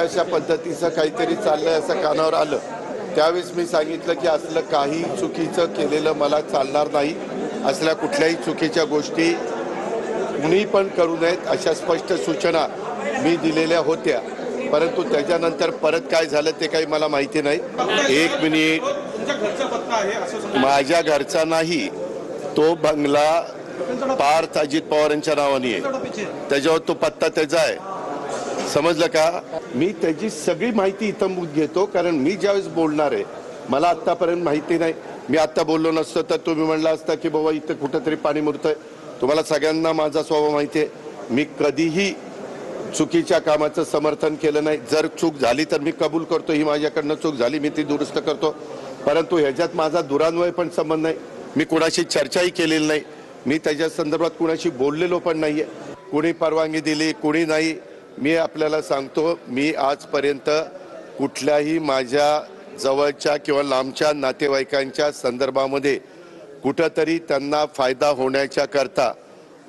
अशा पद्धतीचं काहीतरी चाललंय असं कानावर आलं त्यावेळेस मी सांगितलं की असलं काही चुकीचं केलेलं मला चालणार नाही, असल्या कुठल्याही चुकीच्या गोष्टी कुणी पण करू नयेत अशा स्पष्ट सूचना मी दिलेल्या होत्या. परंतु त्याच्यानंतर परत काय झालं ते काही मला माहिती नाही. एक मिनिट, माझ्या घरचा नाही, तो बंगला पार्थ अजित पवारांच्या नावाने आहे, त्याच्यावर तो पत्ता त्याचा आहे, समजलं का? मी त्याची सगळी माहिती इथं घेतो कारण मी ज्यावेळेस बोलणार आहे मला आतापर्यंत माहिती नाही. मी आता बोललो नसतो तर तुम्ही म्हणला असता की बाबा इथं कुठंतरी पाणी मुरतंय. तुम्हाला सगळ्यांना माझा स्वभाव माहिती आहे, मी कधीही चुकीच्या कामाचं समर्थन केलं नाही. जर चूक झाली तर मी कबूल करतो, ही माझ्याकडनं चूक झाली, मी ती दुरुस्त करतो. परंतु ह्याच्यात माझा दुरान्वय पण संबंध नाही. मी कुणाशी चर्चाही केलेली नाही, मी त्याच्या संदर्भात कुणाशी बोललेलो पण नाहीये. कुणी परवानगी दिली कुणी नाही, मी आपल्याला सांगतो, मी आजपर्यंत कुठल्याही माझ्या जवळच्या किंवा लांबच्या नातेवाईकांच्या संदर्भामध्ये कुठंतरी त्यांना फायदा होण्याच्या करता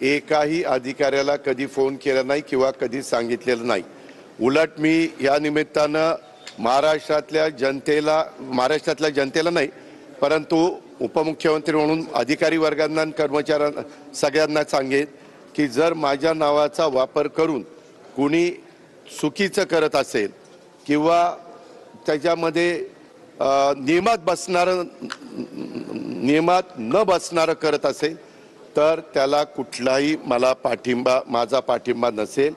एकाही अधिकाऱ्याला कधी फोन केला नाही किंवा कधी सांगितलेलं नाही. उलट मी या निमित्तानं महाराष्ट्रातल्या जनतेला नाही परंतु उपमुख्यमंत्री म्हणून अधिकारी वर्गांना कर्मचाऱ्यांना सगळ्यांना सांगेन की जर माझ्या नावाचा वापर करून कुणी चुकीचं करत असेल किंवा त्याच्यामध्ये नियमात न बसणारं करत असेल तर त्याला कुठलाही माझा पाठिंबा नसेल.